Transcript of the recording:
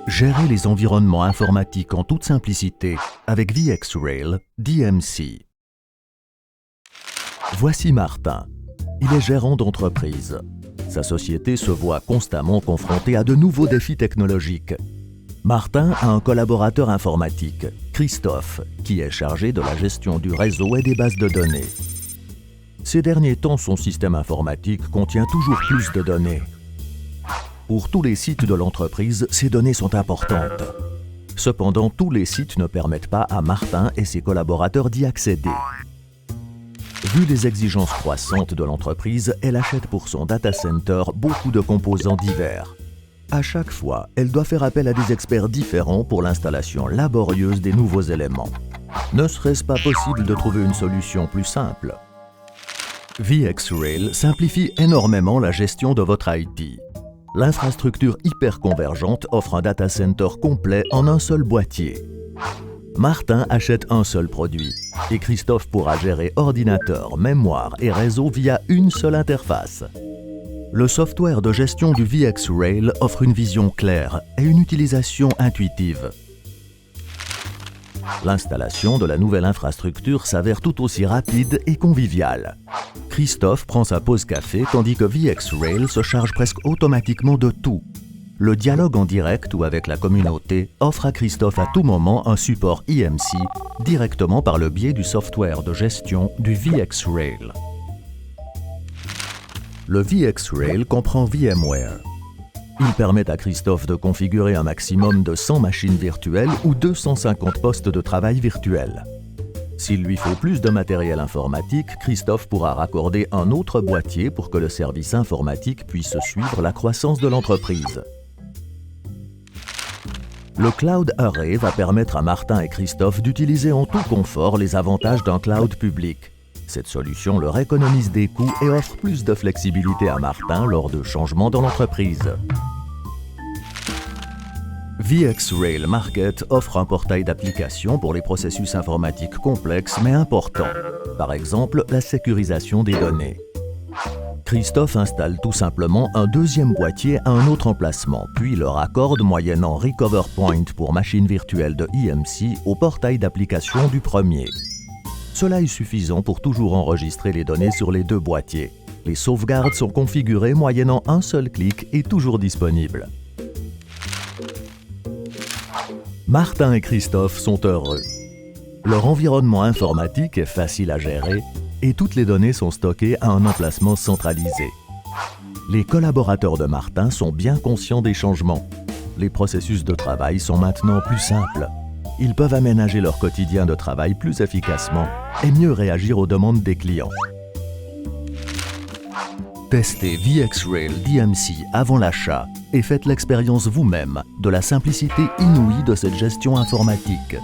Gérez les environnements informatiques en toute simplicité avec VxRail DMC. Voici Martin. Il est gérant d'entreprise. Sa société se voit constamment confrontée à de nouveaux défis technologiques. Martin a un collaborateur informatique, Christophe, qui est chargé de la gestion du réseau et des bases de données. Ces derniers temps, son système informatique contient toujours plus de données. Pour tous les sites de l'entreprise, ces données sont importantes. Cependant, tous les sites ne permettent pas à Martin et ses collaborateurs d'y accéder. Vu les exigences croissantes de l'entreprise, elle achète pour son data center beaucoup de composants divers. À chaque fois, elle doit faire appel à des experts différents pour l'installation laborieuse des nouveaux éléments. Ne serait-ce pas possible de trouver une solution plus simple? VxRail simplifie énormément la gestion de votre IT. L'infrastructure hyperconvergente offre un data center complet en un seul boîtier. Martin achète un seul produit et Christophe pourra gérer ordinateur, mémoire et réseau via une seule interface. Le software de gestion du VxRail offre une vision claire et une utilisation intuitive. L'installation de la nouvelle infrastructure s'avère tout aussi rapide et conviviale. Christophe prend sa pause café tandis que VxRail se charge presque automatiquement de tout. Le dialogue en direct ou avec la communauté offre à Christophe à tout moment un support IMC directement par le biais du software de gestion du VxRail. Le VxRail comprend VMware. Il permet à Christophe de configurer un maximum de 100 machines virtuelles ou 250 postes de travail virtuels. S'il lui faut plus de matériel informatique, Christophe pourra raccorder un autre boîtier pour que le service informatique puisse suivre la croissance de l'entreprise. Le Cloud Array va permettre à Martin et Christophe d'utiliser en tout confort les avantages d'un cloud public. Cette solution leur économise des coûts et offre plus de flexibilité à Martin lors de changements dans l'entreprise. VxRail Market offre un portail d'applications pour les processus informatiques complexes mais importants, par exemple la sécurisation des données. Christophe installe tout simplement un deuxième boîtier à un autre emplacement, puis le raccorde moyennant Recover Point pour machine virtuelle de IMC au portail d'application du premier. Cela est suffisant pour toujours enregistrer les données sur les deux boîtiers. Les sauvegardes sont configurées moyennant un seul clic et toujours disponibles. Martin et Christophe sont heureux. Leur environnement informatique est facile à gérer et toutes les données sont stockées à un emplacement centralisé. Les collaborateurs de Martin sont bien conscients des changements. Les processus de travail sont maintenant plus simples. Ils peuvent aménager leur quotidien de travail plus efficacement et mieux réagir aux demandes des clients. Testez VxRail DMC avant l'achat et faites l'expérience vous-même de la simplicité inouïe de cette gestion informatique.